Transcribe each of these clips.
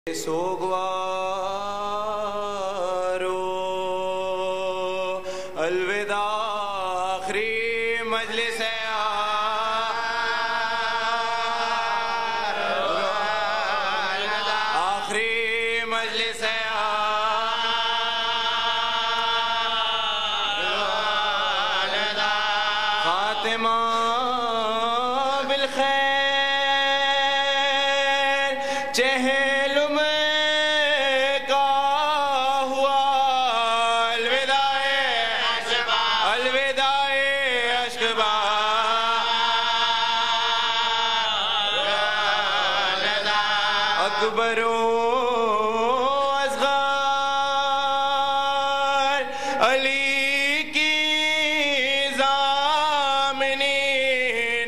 سوگوارو الوداع آخری مجلس ہے آخری مجلس ہے خاتمہ بالخیر چہل میں کا ہوا الوداع اشکبا اکبروں اصغر علی کی ضامنی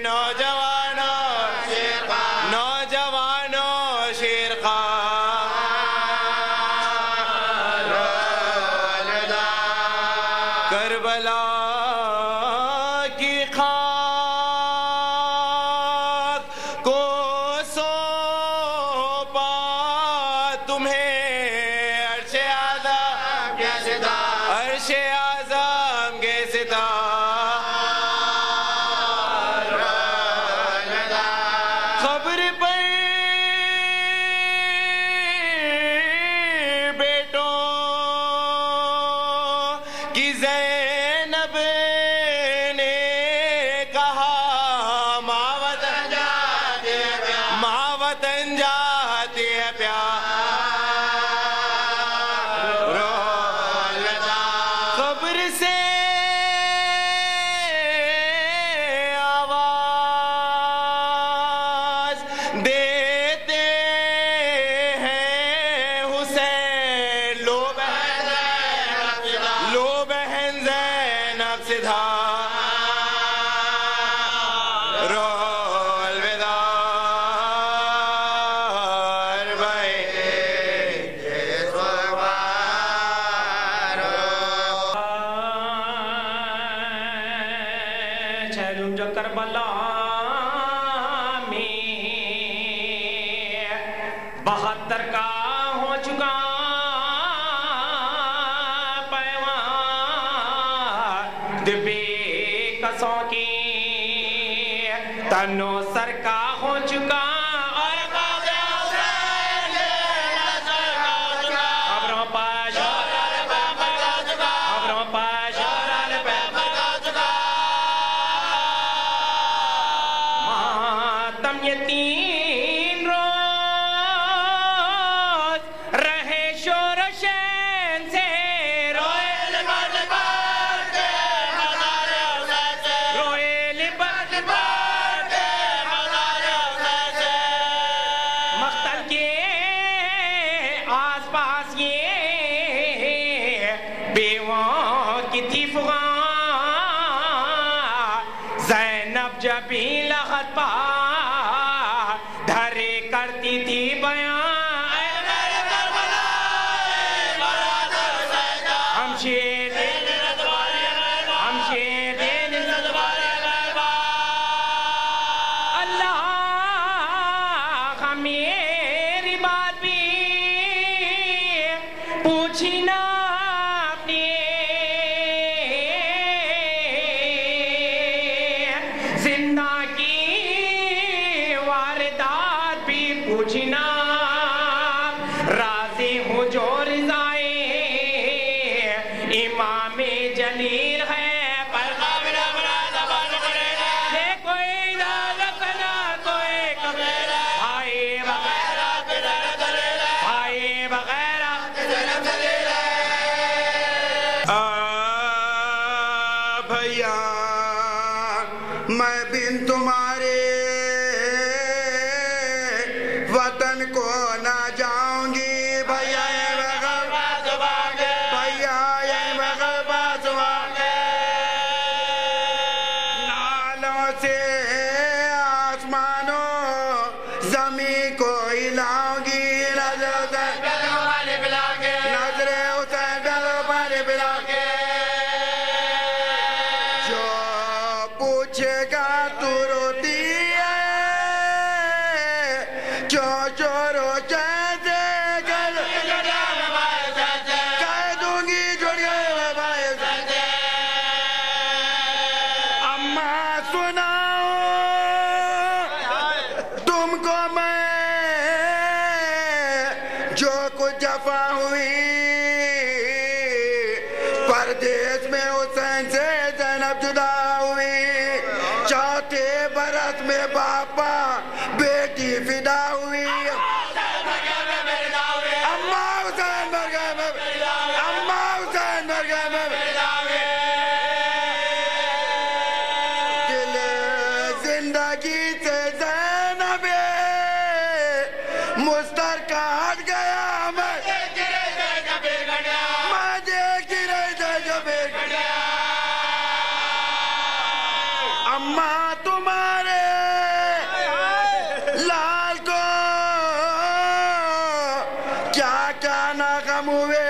نوجوانوں شیرخوار کربلا کی خاک کو سونپا تمہیں عرش اعظم کے ستار خبر پر بیٹوں کی زینب نے کہا ماں وطن جاتی ہے پیار خبر سے آواز دیتے ہیں حسین لو بہن زینب سدھا رو الوداع بھائی چھلوں جو کربلا میں 72 کا ہو چکا پیوان دبے کسوں کی تنو سر کا ہو چکا اور خبروں پاش ماتم یہ 3 روز رہے شور و شین سے روئے لباس مقتل کے آس پاس یہ بیووں کی تھی فغان زینب جب بھی لغت پا دھرے کرتی تھی بیان ہم شیر اللہ میری بات بھی پوچھی نا اپنی زندہ کی واردات بھی پوچھنا راضی ہوں جو رضائے امام جلیل ہے پر یہ کوئی اجازت نہ کوئی کبیر بھائی بغیر بھیا میں بن تمہارے وطن کو نہ جاؤں گی بھیا نالوں سے آسمانوں زمین کو ہلاؤں گی نظر حسین بلا کے جو پوچھے گا تو روتی ہے جو روچے دے جو کچھ جفا ہوئی پردیس میں حسین سے زینب جدا ہوئی چوتھے برس میں باپا بیٹی فدا ہوئی اماں حسین مر گئے اماں حسین مر گئے دل زندگی سے زینب مسترکہ ہٹ گیا میں دیکھتی رہی تھے جب اماں تمہارے لال کو کیا کیا ناغم ہوئے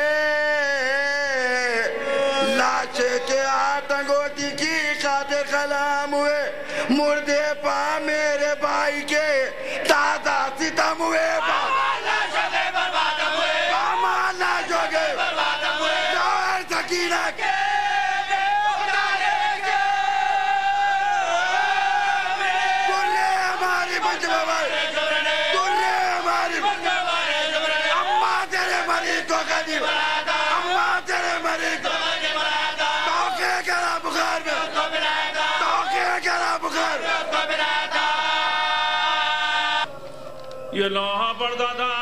لاش کے آتنگوٹی کی خاطر خلام ہوئے مردے پا میرے بھائی کے تازہ ستم ہوئے یہ لوہا پڑتا تھا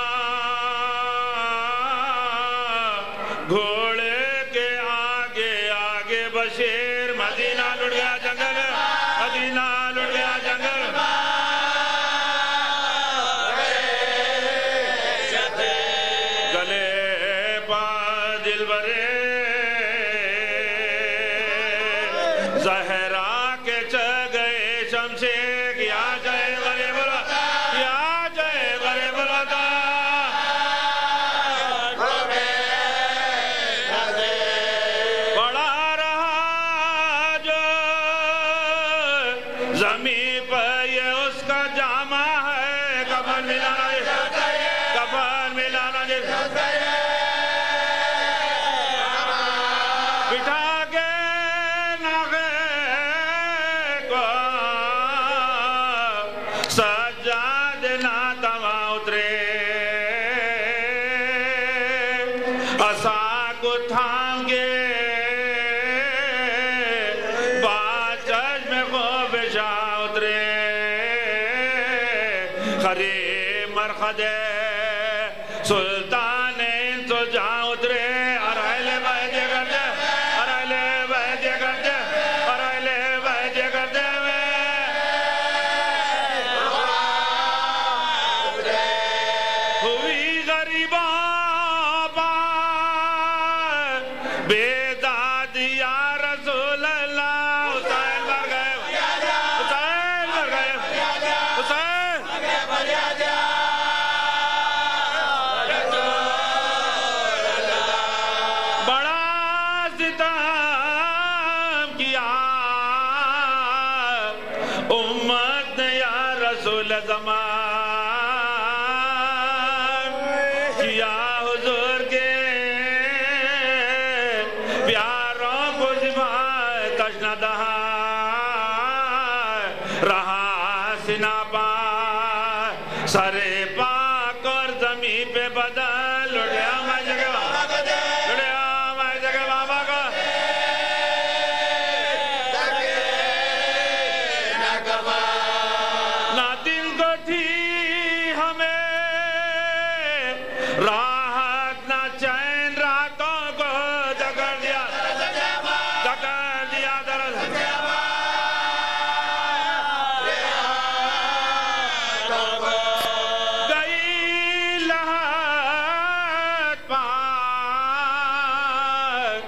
گھوڑے کے آگے آگے بشیر مدینہ لٹ گیا جنگل مدینہ لٹ گیا جنگل گلے پا دل برے زہرا کے چھ گئے شمشیر کیا جائے غریب زمین پہ یہ اس کا جامع ہے کفن ملانا بٹھا کے ناغے کو سجاد ناتما اترے عصا کو تھام کے خری مرخد سلطان انسو جہاں اترے ارائلے بہجے کرتے ارائلے بہجے کرتے ارائلے بہجے کرتے ہوئی غریبہ بیداد یا رسول اللہ حسین مر گئے حسین مر گئے حسین بڑا ستم کیا امت نے یا رسول زمان کیا حضور کے پیاروں کو جمع تشنہ دہا رہا سنا پا سرے پاک اور زمین پہ بدل لڑیا میں جگہ بابا کا نہ دل کو تھی ہمیں راحت نہ چین راتوں کو جگڑ دیا درد گئی لہت پاک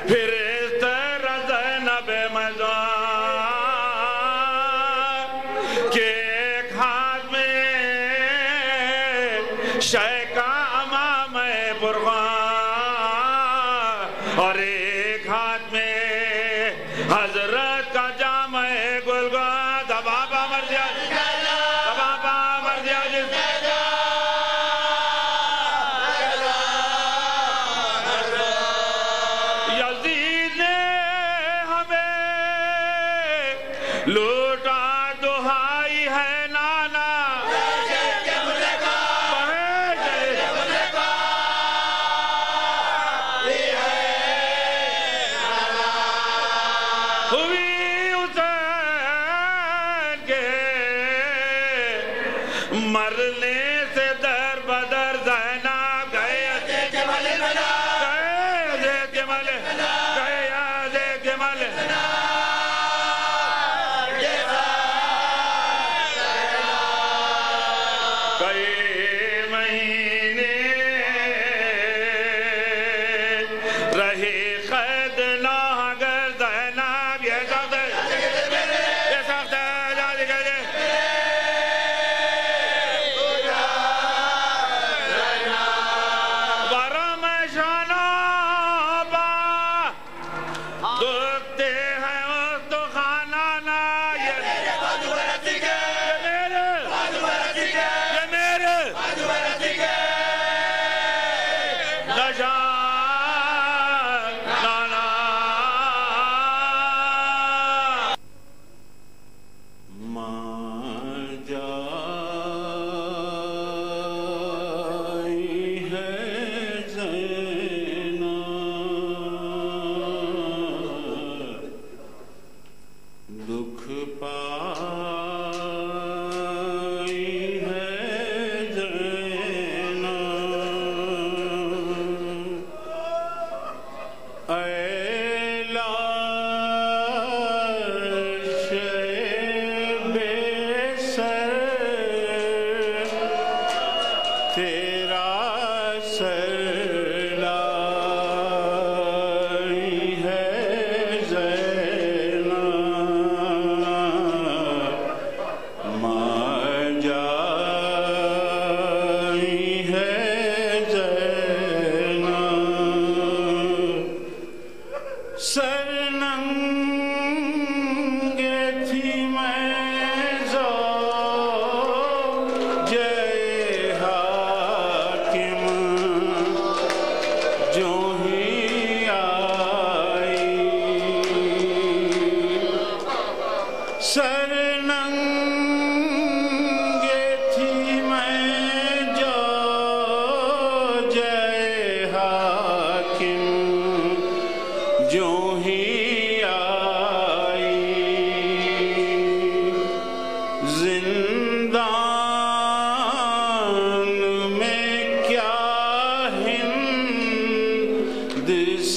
پھر اس طرح زینب مزار کہ ایک ہاتھ میں شیکا امام برغان اور ایک ہاتھ میں حضرت کا جامع گلگاں دبابا مر دیا جس یزید نے ہمیں لوٹا دہائی ہے نانا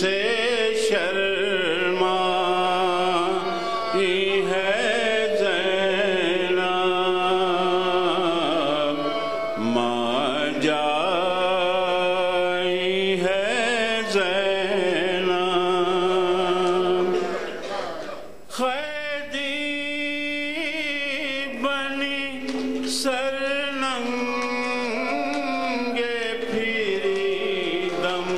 سے شرمائی ہے زینب ماں جائی ہے زینب خیدی بنی سرننگے پھری دم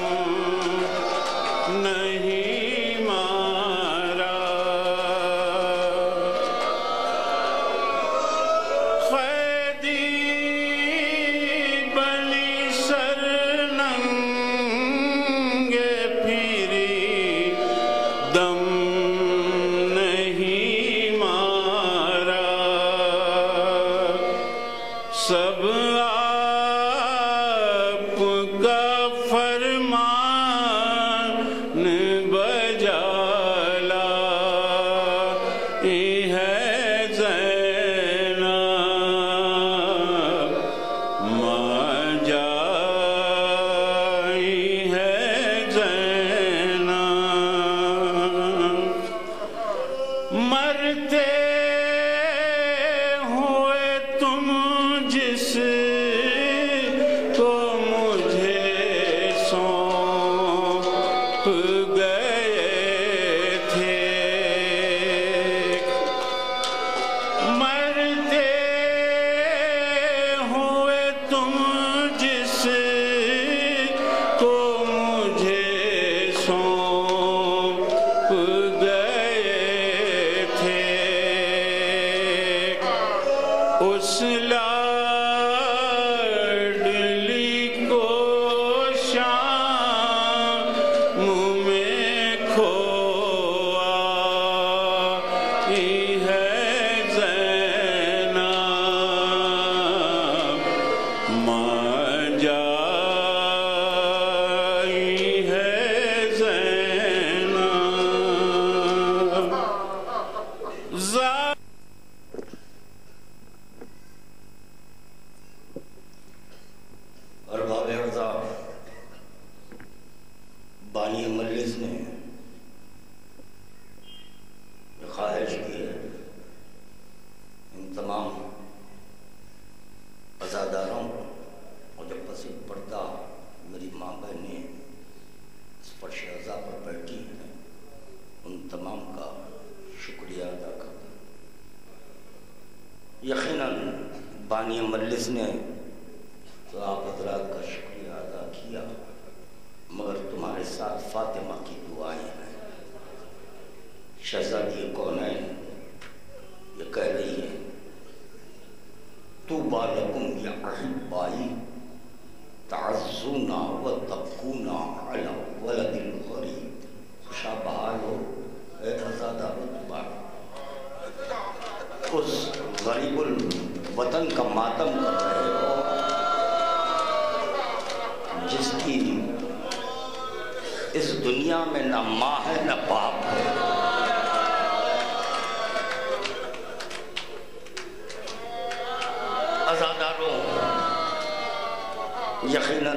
نہیں مارا خیدی بنی سرننگے پھری دم نہیں مارا سب آپ کا فرمان بجا لائی ہے زینب ماں جائی ہے زینب مرتے ہوئے تم جس کو مجھے سونپ گئے تھے مرتے ہوئے تم جس کو مجھے سونپ گئے تھے اس لاڈلی کو شام میں کھوئی ہے زینب ماں جائی ہے زینب ارباب ارضا بانی مجلس نے خواہش کی ہے ان تمام عزاداروں اور جب پس پردہ میری ماں بہنیں اس فرش عزا پر بیٹھی ہیں ان تمام کا شکریہ ادا کرتا ہوں۔ یقیناً بانی مجلس نے تو آپ حضرات کا شکریہ ادا کیا، مگر تمہارے ساتھ فاطمہ کی دعائیں ہیں۔ شہزادی کونین یہ کہہ رہی ہے طوبیٰ لکم یا احبائی تعزونا و تبکونا علی ولد الغریب، خوشا بحال ہو اے عزادہ رتبہ، اس غریب الوطن کا ماتم کر رہے ہو جس کی اس دنیا میں نہ ماں ہے نہ باپ ہے۔ عزاداروں، یقیناً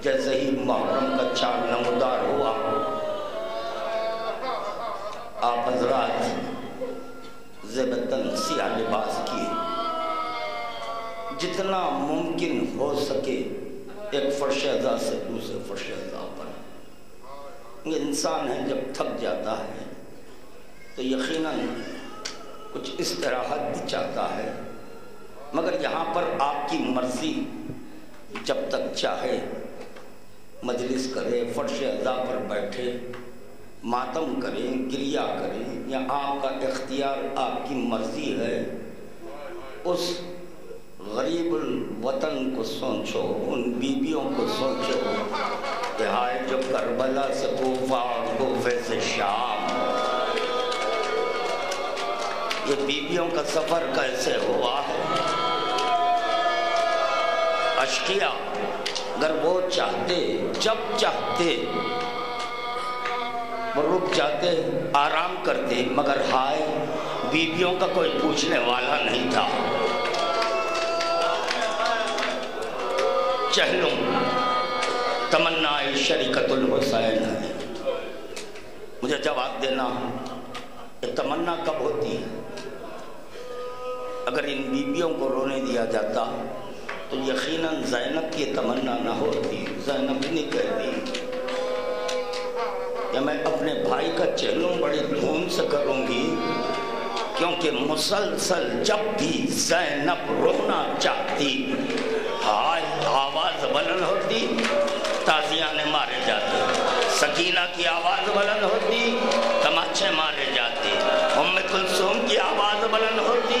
جیسے ہی محرم کا چاند نمودار ہوا آپ حضرات زیبتاً سیاہ لباس کیے، جتنا ممکن ہو سکے ایک فرش عزا سے دوسرے فرش عزا پر۔ یہ انسان ہے جب تھک جاتا ہے تو یقیناً کچھ استراحت بھی چاہتا ہے، مگر یہاں پر آپ کی مرضی جب تک چاہے مجلس کرے، فرش عزا پر بیٹھے، ماتم کریں، گریہ کریں، یا آپ کا اختیار، آپ کی مرضی ہے۔ اس غریب الوطن کو سوچو، ان بیبیوں کو سوچو کہ ہائے جو کربلا سے کوفہ اور کوفے سے شام، یہ بیبیوں کا سفر کیسے ہوا ہے۔ اشقیاء اگر وہ چاہتے، جب چاہتے وہ رک جاتے، آرام کرتے، مگر ہائے بیویوں کا کوئی پوچھنے والا نہیں تھا۔ چہلوں تمنا شریکت الحسین ہے. مجھے جواب دینا یہ تمنا کب ہوتی ہے؟ اگر ان بیویوں کو رونے دیا جاتا تو یقیناً زینب کی تمنا نہ ہوتی. زینب نہیں کہتی کہ میں اپنے بھائی کا چہلم بڑی دھوم سے کروں گی، کیونکہ مسلسل جب بھی زینب رونا چاہتی ہائے آواز بلند ہوتی، تازیانے مارے جاتے. سکینہ کی آواز بلند ہوتی، تماچے مارے جاتے. ام کلثوم کی آواز بلند ہوتی،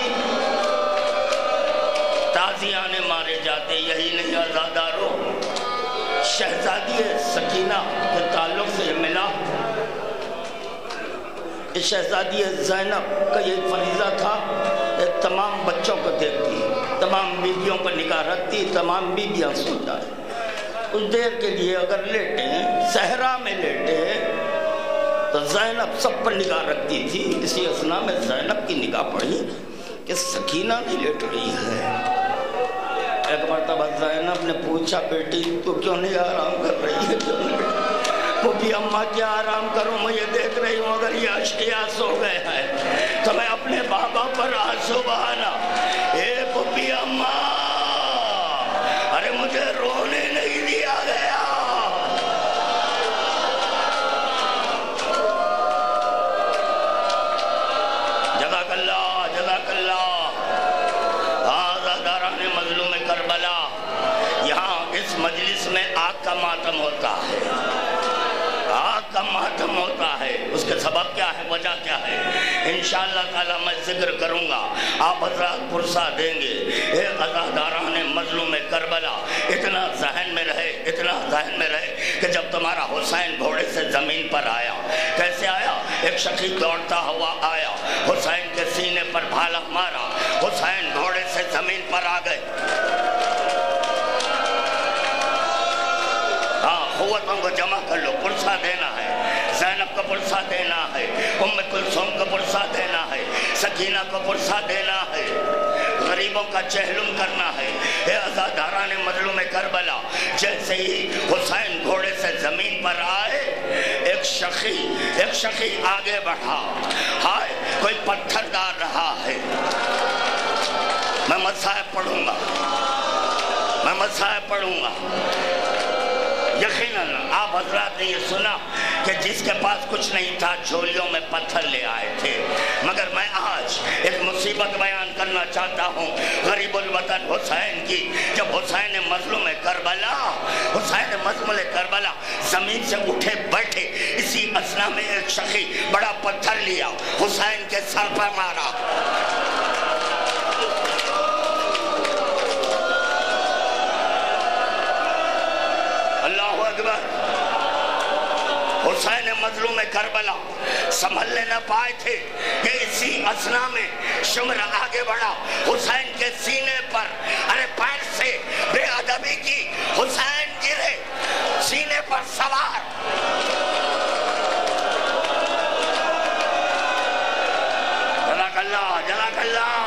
تازیانے مارے جاتے. یہی نہیں آزادارو، شہزادی سکینہ کے تعلق سے ملا. شہزادی زینب کا یہ فریضہ تھا کہ تمام بچوں کو دیکھتی، تمام بیویوں پر نگاہ رکھتی، تمام بیویاں سو جائے. کچھ دیر کے لیے اگر لیٹے ہیں، صحرا میں لیٹے تو زینب سب پر نگاہ رکھتی تھی. اسی اثنا میں زینب کی نگاہ پڑی کہ سکینہ نہیں لیٹ رہی ہے. ایک مرتبہ زینب نے پوچھا بیٹی تو کیوں نہیں آرام کر رہی ہے؟ کیوں نہیں؟ پھوپھی اماں کیا آرام کروں، میں یہ دیکھ رہی ہوں اگر یہ اشقیاء سو گئے ہیں تو میں اپنے بابا پر آنسو بہانا. اے پھوپھی اماں، ارے مجھے رونے نہیں دیا گیا. جزاک اللہ، جزاک اللہ. آزاداران مظلوم کربلا، یہاں اس مجلس میں آگ کا ماتم ہوتا ہے، آگ کا ماتم ہوتا ہے. اس کے سبب کیا ہے، وجہ کیا ہے، انشاءاللہ تعالیٰ میں ذکر کروں گا. آپ حضرات پرسہ دیں گے. اے عزاداران مظلوم کربلا، اتنا ذہن میں رہے، اتنا ذہن میں رہے کہ جب تمہارا حسین گھوڑے سے زمین پر آیا، کیسے آیا؟ ایک شخص دوڑتا ہوا آیا، حسین کے سینے پر بھالا مارا، حسین گھوڑے سے زمین پر آ گئے. قوتوں کو جمع کر لو، پرسہ دینا ہے. زینب کو پرسہ دینا ہے، ام کلثوم کو پرسہ دینا ہے، سکینہ کو پرسہ دینا ہے، غریبوں کا چہلم کرنا ہے. اے عزاداران مظلوم کربلا، جیسے ہی حسین گھوڑے سے زمین پر آئے، ایک شخی آگے بڑھا. ہائے کوئی پتھر ڈال رہا ہے. میں مصائب پڑھوں گا، میں مصائب پڑھوں گا. یقیناً آپ حضرات نے یہ سنا کہ جس کے پاس کچھ نہیں تھا جھولیوں میں پتھر لے آئے تھے. مگر میں آج ایک مصیبت بیان کرنا چاہتا ہوں غریب الوطن حسین کی. جب حسین مظلوم کربلا زمین سے اٹھے بیٹھے، اسی اثنا میں ایک شخص بڑا پتھر لیا، حسین کے سر پر مارا. حسین مظلوم کربلا سنبھلنے نہ پائے تھے کہ اسی اثنا میں شمر آگے بڑھا، حسین کے سینے پر ارے پیر سے بے ادبی کی، حسین گرے سینے پر سوار. جزاک اللہ، جزاک اللہ.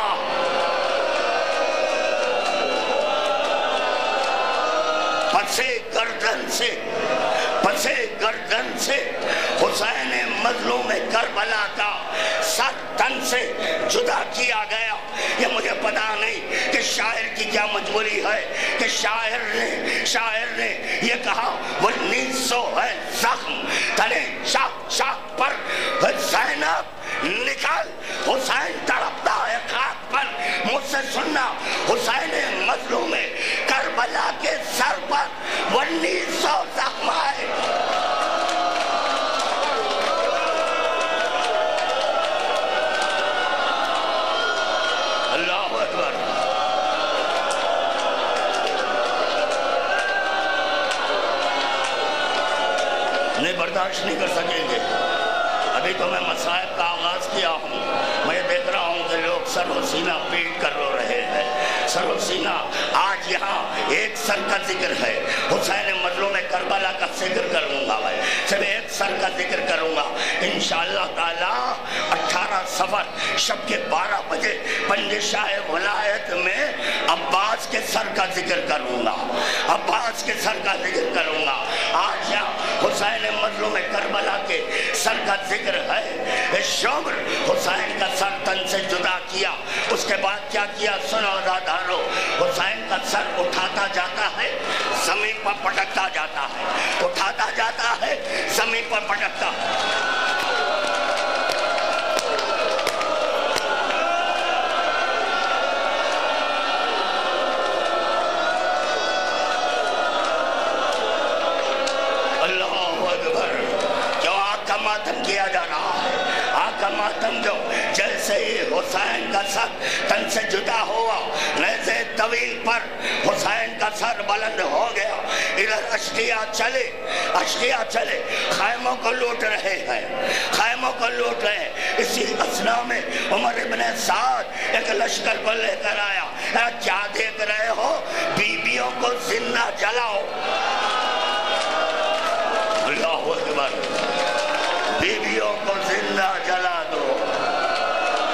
پسے گردن سے حسین مظلوم کربلا کا سر تن سے جدا کیا گیا. یہ مجھے پتا نہیں کہ شاعر کی کیا مجبوری ہے کہ شاعر نے یہ کہا وہ 1900 ہے زخم تلے شاخ پر زینب نکل. حسین تڑپتا ہے خاک پر. مجھ سے سننا، حسین مظلوم کربلا کے سر پر 1900 زخم ہے. اللہ اکبر. نہیں برداشت نہیں کر سکیں گے. ابھی تو میں مصائب کا آغاز کیا ہوں. میں دیکھ رہا ہوں کہ لوگ سر و سینہ پیٹ کر رو رہے ہیں. سر و سینہ آج یہاں ایک سر کا ذکر ہے. حسین مظلوم کربلا کا ذکر کروں گا. میں صرف ایک سر کا ذکر کروں گا انشاءاللہ تعالی. 18 صفر شب کے 12 بجے پنج شاہ ولایت میں عباس کے سر کا ذکر کروں گا. عباس کے سر کا ذکر کروں گا. حسین مظلوم کربلا کے سر کا ذکر ہے. شمر حسین کا سر تن سے جدا کیا. اس کے بعد کیا کیا سنو عزادارو. حسین کا سر اٹھاتا جاتا ہے, زمین پر پٹکتا جاتا ہے, اٹھاتا جاتا ہے, زمین پر پٹکتا ہے. ماتم کیا جا رہا ہے. آقا ماتم جو جیسے ہی حسین کا سر تن سے جدا ہوا, نیزے طویل پر حسین کا سر بلند ہو گیا. ادھر اشقیاء چلے خیموں کو لوٹ رہے ہیں, خیموں کو لوٹ رہے ہیں. اسی اثناء میں عمر ابن سعد ایک لشکر کو لے کر آیا. کیا دیکھ رہے ہو؟ بیویوں کو زندہ جلاؤ. اللہ اکبر. بیویوں کو زندہ جلا دو.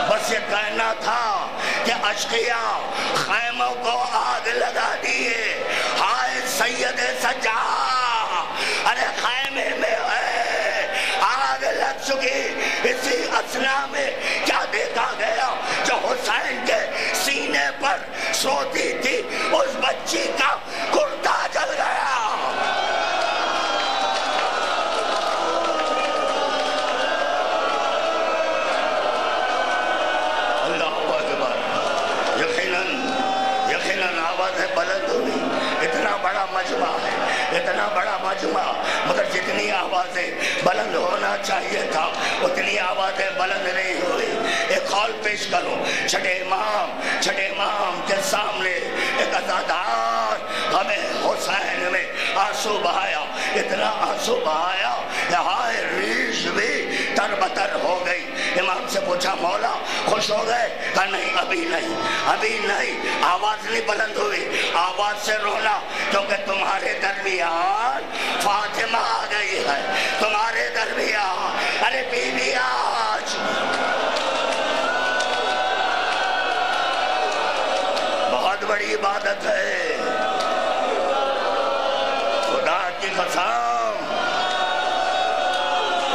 بس یہ کہنا تھا کہ اشقیاء خیموں کو آگ لگا دیے. ہائے سید سجاد, ارے خیمے میں ہے آگ لگ چکی. اسی اثناء میں کیا دیکھا گیا؟ جو حسین کے سینے پر سوتی تھی اس بچی کا کرتا جل گیا. بلند ہوئی. اتنا بڑا مجمع ہے, اتنا بڑا مجمع, مگر جتنی آوازیں بلند ہونا چاہیے تھا اتنی آوازیں بلند نہیں ہوئی. ایک قول پیش کرو. چھٹے امام کے سامنے ایک عزادار ہمیں حسین میں آنسو بہایا. اتنا آنسو بہایا کہ ہائے ریش بھی تربتر ہو گئی. امام سے پوچھا مولا خوش ہو گئے؟ کہا نہیں, ابھی نہیں. آواز نہیں بلند ہوئی, آواز سے رونا, کیونکہ تمہارے درمیان فاطمہ آ گئی ہے. تمہارے درمیان ارے بیوی آج بہت بڑی عبادت ہے. خدا کی قسم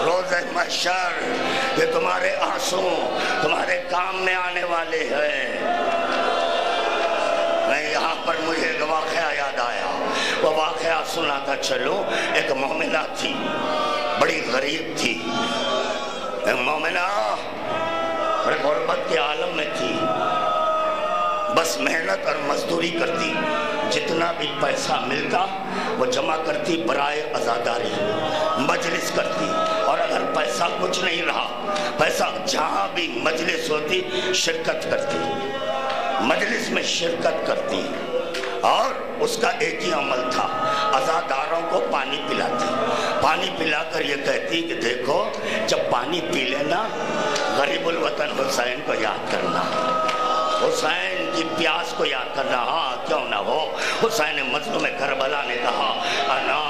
روز محشر یہ تمہارے آنسو تمہارے کام میں آنے والے ہیں. میں یہاں پر مجھے ایک واقعہ یاد آیا. وہ واقعہ سناتا چلوں. ایک مومنہ تھی, بڑی غریب تھی. ایک مومنہ بڑے غربت کے عالم میں تھی. بس محنت اور مزدوری کرتی, جتنا بھی پیسہ ملتا وہ جمع کرتی برائے عزاداری, مجلس کرتی. اور اگر پیسہ کچھ نہیں رہا, پیسہ جہاں بھی مجلس ہوتی شرکت کرتی, مجلس میں شرکت کرتی. اور اس کا ایک ہی عمل تھا, عزاداروں کو پانی پلاتی. پانی پلا کر یہ کہتی کہ دیکھو جب پانی پی لینا غریب الوطن حسین کو یاد کرنا, حسین کی پیاس کو یاد کرنا. ہاں کیوں نہ ہو. حسین مظلوم کربلا نے کہا انا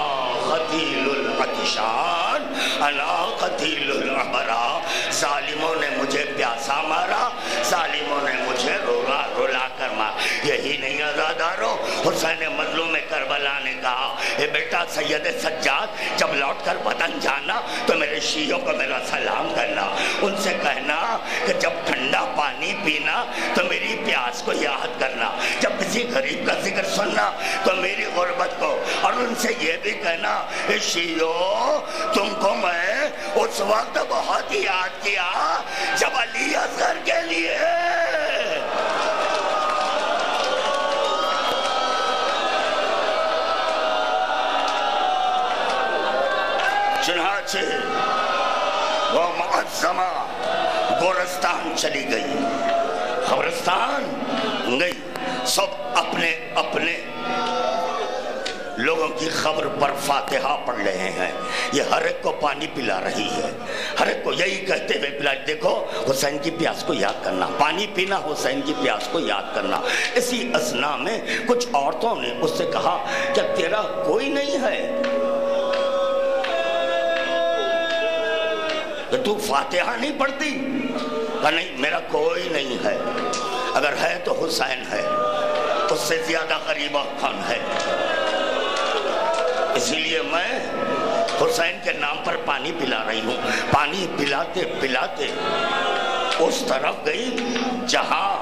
قتیل العطشان انا قتیل العبرا. ظالموں نے مجھے پیاسا مارا, ظالموں نے مجھے رولا کر مارا. یہی نہیں عزادارو, حسین مظلوم کربلا نے کہا اے بیٹا سید سجاد جب لوٹ کر وطن جانا تو میرے شیعوں کو میرا سلام کرنا. ان سے کہنا کہ جب ٹھنڈا پانی پینا تو میری پیاس کو یاد کرنا, جب کسی غریب کا ذکر سننا تو میری غربت کو. اور ان سے یہ بھی کہنا اے شیعوں تم کو میں اس وقت بہت یاد کیا جب علی اصغر کے لیے چنانچہ وہ معظمہ گورستان چلی گئی, قبرستان گئی. سب اپنے اپنے لوگوں کی خبر پر فاتحہ پڑھ رہے ہیں. یہ ہر ایک کو پانی پلا رہی ہے, ہر ایک کو یہی کہتے ہوئے پلا, دیکھو حسین کی پیاس کو یاد کرنا, پانی پینا حسین کی پیاس کو یاد کرنا. اسی اثناء میں کچھ عورتوں نے اس سے کہا کہ تیرا کوئی نہیں ہے کہ تو فاتحہ نہیں پڑھتی؟ کہا نہیں میرا کوئی نہیں ہے, اگر ہے تو حسین ہے, اس سے زیادہ قریب اور کون ہے. اسی لیے میں حسین کے نام پر پانی پلا رہی ہوں. پانی پلاتے پلاتے اس طرف گئی جہاں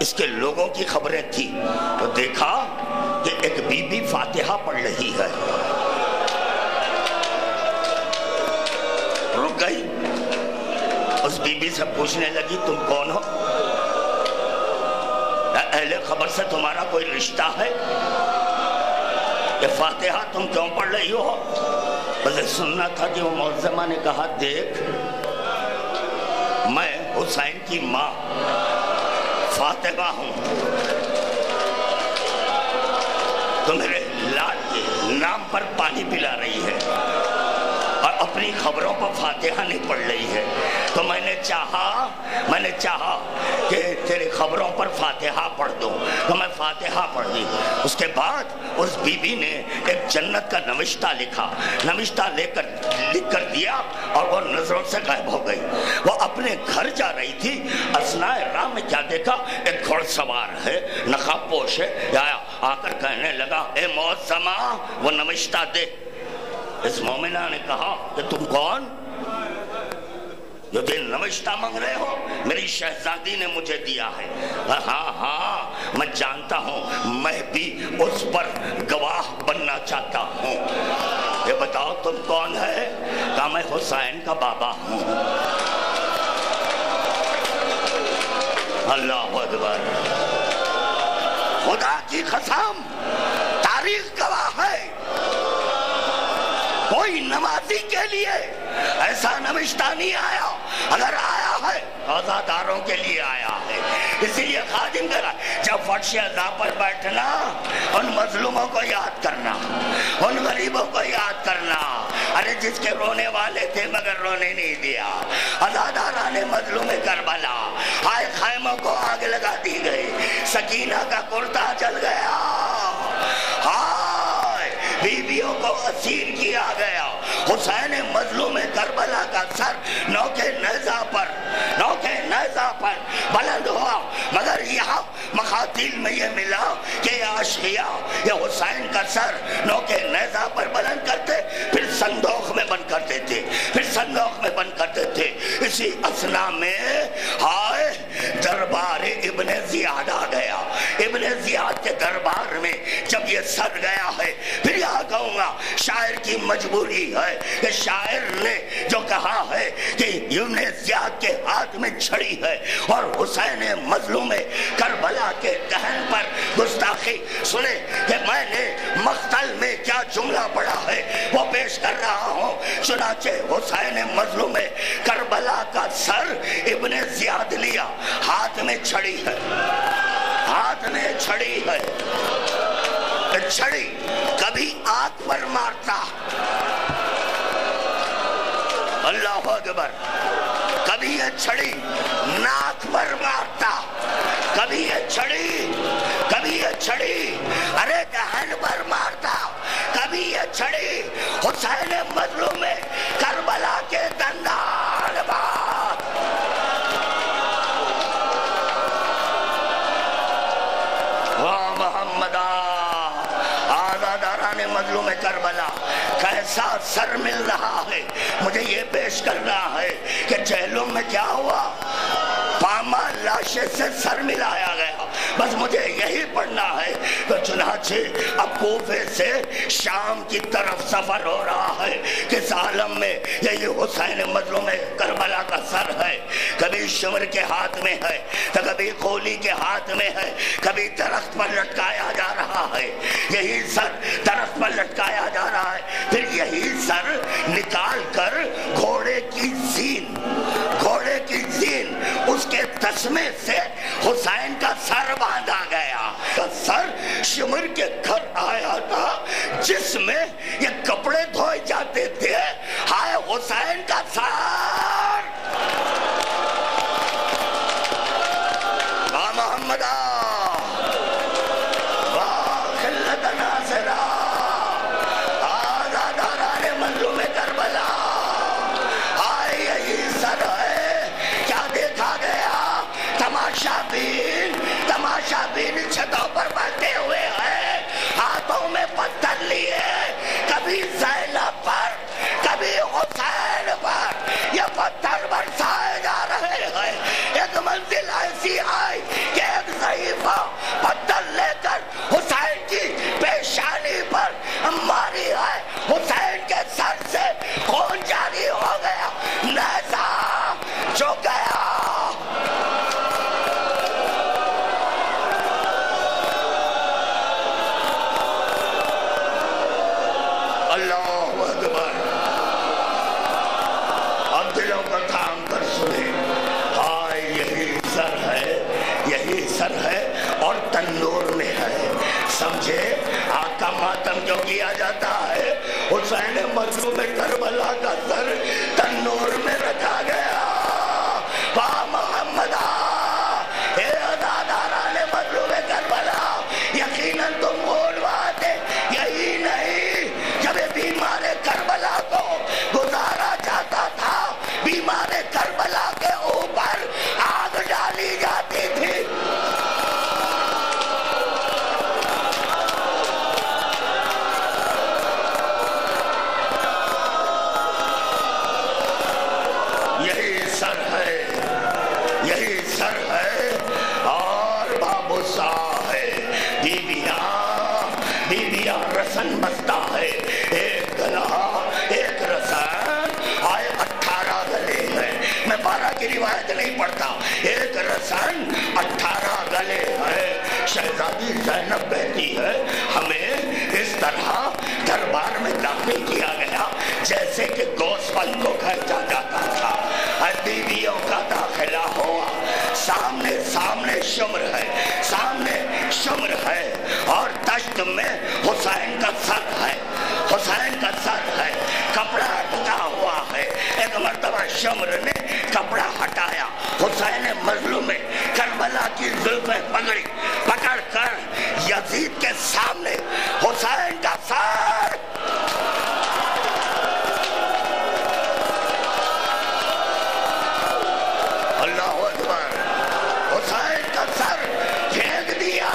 اس کے لوگوں کی خبریں تھی، تو دیکھا کہ ایک بی بی فاتحہ پڑھ رہی ہے. رک گئی، اس بی بی سے پوچھنے لگی تم کون ہو؟ اہل خبر سے تمہارا کوئی رشتہ ہے؟ یہ فاتحہ تم کیوں پڑھ رہی ہو؟ مجھے سننا تھا کہ وہ معظمہ نے کہا دیکھ میں حسین کی ماں فاطمہ ہوں، تو میرے لال کے نام پر پانی پلا رہی ہے اور اپنی خبروں پر فاتحہ نہیں پڑھ رہی ہے، تو میں نے چاہا کہ تیرے خبروں پر فاتحہ پڑھ دوں، تو میں فاتحہ پڑھ دی. اس کے بعد اس بی بی نے ایک جنت کا نوشتہ لکھ کر دیا اور وہ نظروں سے غائب ہو گئی. وہ اپنے گھر جا رہی تھی، اثناء راہ میں کیا دیکھا؟ ایک گھوڑ سوار ہے، نقاب پوش ہے، آ کر کہنے لگا اے معظمہ وہ نوشتہ دے. اس مومنہ نے کہا کہ تم کون؟ جو دن نوشتہ مانگ رہے ہو؟ میری شہزادی نے مجھے دیا ہے. ہاں میں جانتا ہوں، میں بھی اس پر گواہ بننا چاہتا ہوں. یہ بتاؤ تم کون ہے؟ کہا میں حسین کا بابا ہوں. اللہ اکبر. خدا کی قسم تاریخ گواہ ہے، کوئی نمازی کے لیے ایسا نوشتہ نہیں آیا. اگر آیا ہے عزاداروں کے لیے آیا ہے. اسی لیے خادم کہہ رہا ہے جب فرش عزا پر بیٹھنا ان مظلوموں کو یاد کرنا، ان غریبوں کو یاد کرنا. ارے جس کے رونے والے تھے مگر رونے نہیں دیا. عزاداران مظلوم کربلا، ہائے خیموں کو آگ لگا دی گئی، سکینہ کا کرتا جل گیا، بیویوں کو اسیر کیا گیا. حسین مظلوم کربلا کا سر نوکے نیزہ پر بلند ہوا، مگر یہاں مقاتل میں یہ ملا کہ یہ اشقیاء یہ حسین کا سر نوکے نیزہ پر بلند کرتے، پھر صندوق میں بند کرتے تھے. اسی اثنا میں ہائے دربار ابن زیاد آ گیا. ابن زیاد کے دربار میں جب یہ سر گیا ہے، پھر یہاں کہوں گا شاعر کی مجبوری ہے کہ شاعر نے جو کہا ہے کہ ابن زیاد کے ہاتھ میں چھڑی ہے اور حسین مظلوم کربلا کے دہن پر گستاخی. سنے کہ میں نے مقتل میں کیا جملہ پڑھا ہے وہ پیش کر رہا ہوں. چنانچہ حسین مظلوم کربلا کا سر ابن زیاد لیا، ہاتھ میں چھڑی ہے. چھڑی کبھی آنکھ پر مارتا، اللہ اکبر، کبھی یہ چھڑی ناک پر مارتا، کبھی یہ چھڑی ارے دہن پر مارتا، کبھی یہ چھڑی حسین مظلوم کربلا کے دندان پر. واہ محمد مظلوم کربلا کیسا سر مل رہا ہے. مجھے یہ پیش کرنا ہے کہ جہلم میں کیا ہوا، پامال لاشے سے سر ملایا گیا. بس مجھے یہی پڑھنا ہے. تو چنانچہ اب کوفے سے شام کی طرف سفر ہو رہا ہے. کس عالم میں یہی حسین مظلوم کربلا کا سر ہے. کبھی شمر کے ہاتھ میں ہے تو کبھی کولی کے ہاتھ میں ہے، کبھی درخت پر لٹکایا جا رہا ہے. یہی سر درخت پر لٹکایا جا رہا ہے. پھر یہی سر نکال کر گھوڑے کی زین اس کے تسمے سے حسین کا سر باندھا گیا. سر شمر کے گھر آیا تھا جس میں یہ کپڑے دھوئے جاتے تھے. ہائے حسین کا سر، محمد تماشابین چھتوں پر بیٹھے ہوئے ہیں، ہاتھوں میں پتھر لیے. کبھی زینب جاری ہے، حسین کے سر سے خون جاری ہو گیا، نیزہ جو گیا۔ اللہ اکبر۔ اب دلوں کو تھام کر سنیں، ہائے یہی سر ہے، یہی سر ہے اور تنور میں ہے، سمجھے؟ آقا ماتم جو کیا جاتا ہے، حسین مظلوم کربلا کا سر تنور میں رکھا گیا۔ واہ محمدہ، اے عزاداران مظلوم کربلا، یقیناً تم بولواتے، یہی نہیں جب بیمار کربلا کو گزارا جاتا تھا، بیمار کربلا کے اوپر آگ ڈالی جاتی تھی۔ یہی سر ہے، یہی سر ہے اور بابوسا ہے، بیویاں رسن بستا ہے، ایک گلا ایک رسن، آئے 18 گلے ہیں، میں 12 کی روایت نہیں پڑھتا، ایک رسن 18 گلے ہیں۔ شہزادی زینب کہتی ہے ہمیں اس طرح دربار میں داخل کیا گیا جیسے کہ گوشت پھل کو کھینچا جاتا تھا۔ بیویوں کا داخلہ ہوا، سامنے شمر ہے، سامنے شمر ہے اور دشت میں حسین کا سر ہے، حسین کا سر ہے، کپڑا ڈھکا ہوا ہے۔ ایک مرتبہ شمر نے کپڑا ہٹایا، حسین مظلوم کربلا کی زلفیں پکڑ کر یزید کے سامنے حسین کا سر حسین کا سر پھینک دیا۔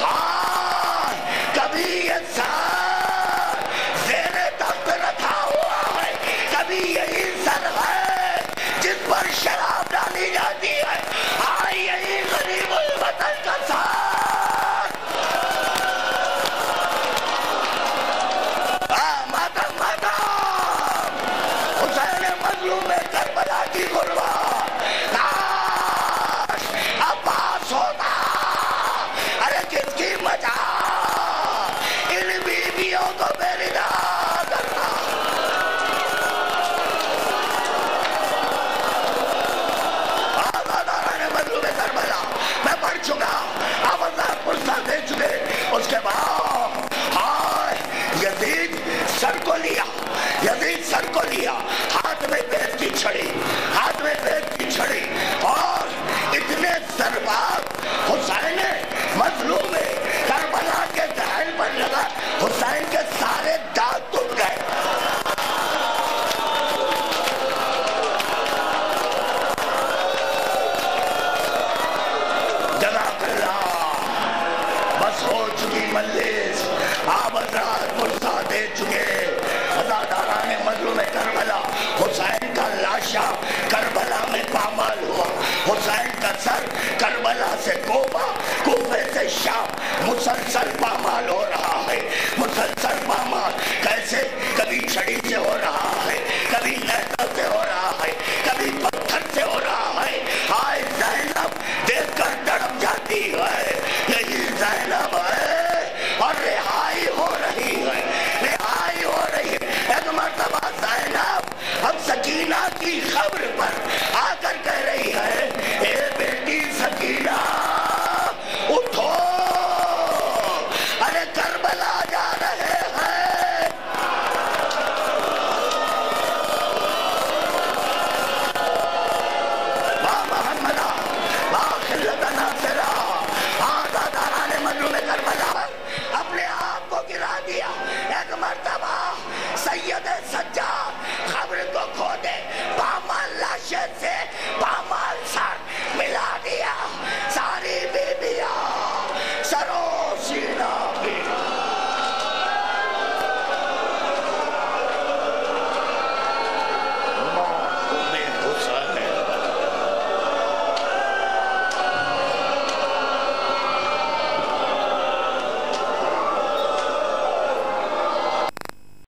ہاں کبھی یہ سر زیر تخت رکھا ہوا ہے، کبھی یہی سر ہے جس پر شراب ڈالی جاتی ہے، ہاں یہی غریب الوطن کا سر۔ ماتم حسین مظلوم کربلا کی غربت، عباس ہوتا، ارے کس کی مجال، ان بیویوں کو میری